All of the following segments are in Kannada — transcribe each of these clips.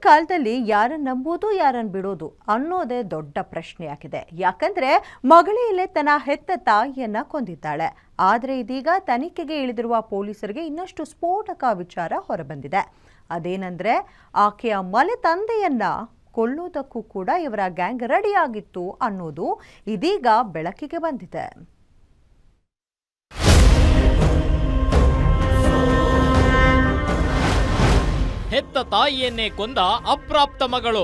ಕಾಲದಲ್ಲಿ ಯಾರನ್ನ ನಂಬೋದು ಯಾರನ್ನ ಬಿಡೋದು ಅನ್ನೋದೇ ದೊಡ್ಡ ಪ್ರಶ್ನೆಯಾಗಿದೆ. ಯಾಕಂದ್ರೆ ಮಗಳೇ ತನ್ನ ಹೆತ್ತ ತಾಯಿಯನ್ನ ಕೊಂದಿದ್ದಾಳೆ. ಆದರೆ ಇದೀಗ ತನಿಖೆಗೆ ಇಳಿದಿರುವ ಪೊಲೀಸರಿಗೆ ಇನ್ನಷ್ಟು ಸ್ಫೋಟಕ ವಿಚಾರ ಹೊರಬಂದಿದೆ. ಅದೇನೆಂದ್ರೆ ಆಕೆಯ ಮಲೆ ತಂದೆಯನ್ನ ಕೊಲ್ಲೋದಕ್ಕೂ ಕೂಡ ಇವರ ಗ್ಯಾಂಗ್ ರೆಡಿಯಾಗಿತ್ತು ಅನ್ನೋದು ಇದೀಗ ಬೆಳಕಿಗೆ ಬಂದಿದೆ. ಹೆತ್ತ ತಾಯಿಯನ್ನೇ ಕೊಂದ ಅಪ್ರಾಪ್ತ ಮಗಳು.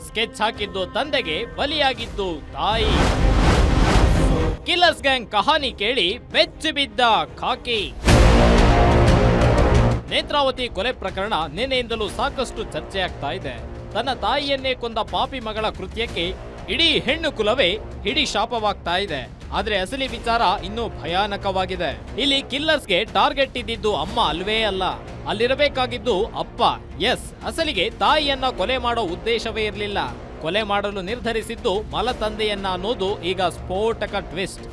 ಸ್ಕೆಚ್ ಹಾಕಿದ್ದು ತಂದೆಗೆ, ಬಲಿಯಾಗಿದ್ದು ತಾಯಿ. ಕಿಲ್ಲರ್ಸ್ ಗ್ಯಾಂಗ್ ಕಹಾನಿ ಕೇಳಿ ಬೆಚ್ಚಿ ಬಿದ್ದ ಖಾಕಿ. ನೇತ್ರಾವತಿ ಕೊಲೆ ಪ್ರಕರಣ ನಿನ್ನೆಯಿಂದಲೂ ಸಾಕಷ್ಟು ಚರ್ಚೆಯಾಗ್ತಾ ಇದೆ. ತನ್ನ ತಾಯಿಯನ್ನೇ ಕೊಂದ ಪಾಪಿ ಮಗಳ ಕೃತ್ಯಕ್ಕೆ ಇಡೀ ಹೆಣ್ಣು ಕುಲವೇ ಹಿಡಿ ಶಾಪವಾಗ್ತಾ ಇದೆ. ಆದ್ರೆ ಅಸಲಿ ವಿಚಾರ ಇನ್ನೂ ಭಯಾನಕವಾಗಿದೆ. ಇಲ್ಲಿ ಕಿಲ್ಲರ್ಸ್ಗೆ ಟಾರ್ಗೆಟ್ ಇದ್ದಿದ್ದು ಅಮ್ಮ ಅಲ್ವೇ ಅಲ್ಲ, ಅಲ್ಲಿರಬೇಕಾಗಿದ್ದು ಅಪ್ಪ. ಎಸ್, ಅಸಲಿಗೆ ತಾಯಿಯನ್ನ ಕೊಲೆ ಮಾಡೋ ಉದ್ದೇಶವೇ ಇರಲಿಲ್ಲ. ಕೊಲೆ ಮಾಡಲು ನಿರ್ಧರಿಸಿದ್ದು ಮಲ ತಂದೆಯನ್ನ ಅನ್ನೋದು ಈಗ ಸ್ಫೋಟಕ ಟ್ವಿಸ್ಟ್.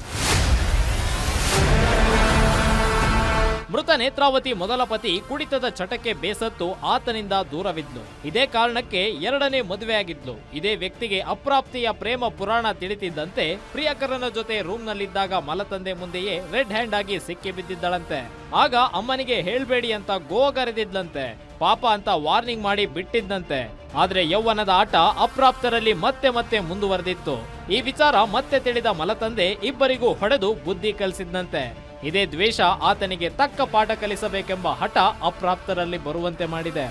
ಮೃತ ನೇತ್ರಾವತಿ ಮೊದಲ ಪತಿ ಕುಡಿತದ ಚಟಕ್ಕೆ ಬೇಸತ್ತು ಆತನಿಂದ ದೂರವಿದ್ಲು. ಇದೇ ಕಾರಣಕ್ಕೆ ಎರಡನೇ ಮದುವೆಯಾಗಿದ್ಲು. ಇದೇ ವ್ಯಕ್ತಿಗೆ ಅಪ್ರಾಪ್ತಿಯ ಪ್ರೇಮ ಪುರಾಣ ತಿಳಿತಿದ್ದಂತೆ ಪ್ರಿಯಕರನ ಜೊತೆ ರೂಮ್ನಲ್ಲಿದ್ದಾಗ ಮಲತಂದೆ ಮುಂದೆಯೇ ರೆಡ್ ಹ್ಯಾಂಡ್ ಆಗಿ ಸಿಕ್ಕಿ ಬಿದ್ದಿದ್ದಳಂತೆ. ಆಗ ಅಮ್ಮನಿಗೆ ಹೇಳ್ಬೇಡಿ ಅಂತ ಗೋಗರೆದಿದ್ಲಂತೆ. ಪಾಪ ಅಂತ ವಾರ್ನಿಂಗ್ ಮಾಡಿ ಬಿಟ್ಟಿದ್ದಂತೆ. ಆದ್ರೆ ಯೌವನದ ಆಟ ಅಪ್ರಾಪ್ತರಲ್ಲಿ ಮತ್ತೆ ಮತ್ತೆ ಮುಂದುವರೆದಿತ್ತು. ಈ ವಿಚಾರ ಮತ್ತೆ ತಿಳಿದ ಮಲತಂದೆ ಇಬ್ಬರಿಗೂ ಹೊಡೆದು ಬುದ್ಧಿ ಕಲಿಸಿದ್ದಂತೆ. ಇದೇ ದ್ವೇಷ ಆತನಿಗೆ ತಕ್ಕ ಪಾಠ ಕಲಿಸಬೇಕೆಂಬ ಹಠ ಅಪ್ರಾಪ್ತರಲ್ಲಿ ಬರುವಂತೆ ಮಾಡಿದೆ.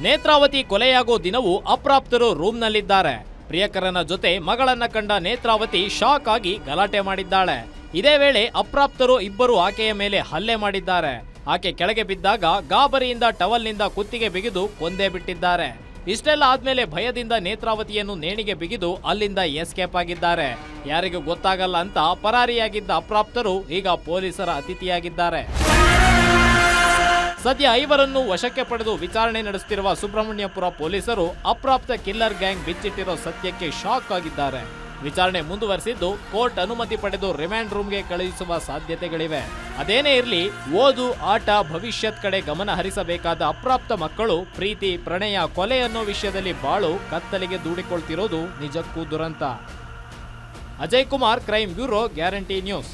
ನೇತ್ರಾವತಿ ಕೊಲೆಯಾಗೋ ದಿನವೂ ಅಪ್ರಾಪ್ತರು ರೂಮ್ನಲ್ಲಿದ್ದಾರೆ. ಪ್ರಿಯಕರನ ಜೊತೆ ಮಗಳನ್ನ ಕಂಡ ನೇತ್ರಾವತಿ ಶಾಕ್ ಆಗಿ ಗಲಾಟೆ ಮಾಡಿದ್ದಾಳೆ. ಇದೇ ವೇಳೆ ಅಪ್ರಾಪ್ತರು ಇಬ್ಬರು ಆಕೆಯ ಮೇಲೆ ಹಲ್ಲೆ ಮಾಡಿದ್ದಾರೆ. ಆಕೆ ಕೆಳಗೆ ಬಿದ್ದಾಗ ಗಾಬರಿಯಿಂದ ಟವಲ್ನಿಂದ ಕುತ್ತಿಗೆ ಬಿಗಿದು ಕೊಂದೇ ಬಿಟ್ಟಿದ್ದಾರೆ. ಇಷ್ಟೆಲ್ಲ ಆದ್ಮೇಲೆ ಭಯದಿಂದ ನೇತ್ರಾವತಿಯನ್ನು ನೇಣಿಗೆ ಬಿಗಿದು ಅಲ್ಲಿಂದ ಎಸ್ಕೇಪ್ ಆಗಿದ್ದಾರೆ. ಯಾರಿಗೂ ಗೊತ್ತಾಗಲ್ಲ ಅಂತ ಪರಾರಿಯಾಗಿದ್ದ ಅಪ್ರಾಪ್ತರು ಈಗ ಪೊಲೀಸರ ಅತಿಥಿಯಾಗಿದ್ದಾರೆ. ಸದ್ಯ ಐವರನ್ನು ವಶಕ್ಕೆ ಪಡೆದು ವಿಚಾರಣೆ ನಡೆಸುತ್ತಿರುವ ಸುಬ್ರಹ್ಮಣ್ಯಪುರ ಪೊಲೀಸರು ಅಪ್ರಾಪ್ತ ಕಿಲ್ಲರ್ ಗ್ಯಾಂಗ್ ಬಿಚ್ಚಿಟ್ಟಿರೋ ಸತ್ಯಕ್ಕೆ ಶಾಕ್ ಆಗಿದ್ದಾರೆ. ವಿಚಾರಣೆ ಮುಂದುವರೆಸಿದ್ದು ಕೋರ್ಟ್ ಅನುಮತಿ ಪಡೆದು ರಿಮ್ಯಾಂಡ್ ರೂಮ್ಗೆ ಕಳುಹಿಸುವ ಸಾಧ್ಯತೆಗಳಿವೆ. ಅದೇನೇ ಇರಲಿ, ಓದು, ಆಟ, ಭವಿಷ್ಯತ್ ಕಡೆ ಗಮನ ಹರಿಸಬೇಕಾದ ಅಪ್ರಾಪ್ತ ಮಕ್ಕಳು ಪ್ರೀತಿ, ಪ್ರಣಯ, ಕೊಲೆ ಅನ್ನೋ ವಿಷಯದಲ್ಲಿ ಬಾಳು ಕತ್ತಲಿಗೆ ದೂಡಿಕೊಳ್ತಿರೋದು ನಿಜಕ್ಕೂ ದುರಂತ. Ajay Kumar, crime bureau, guarantee news.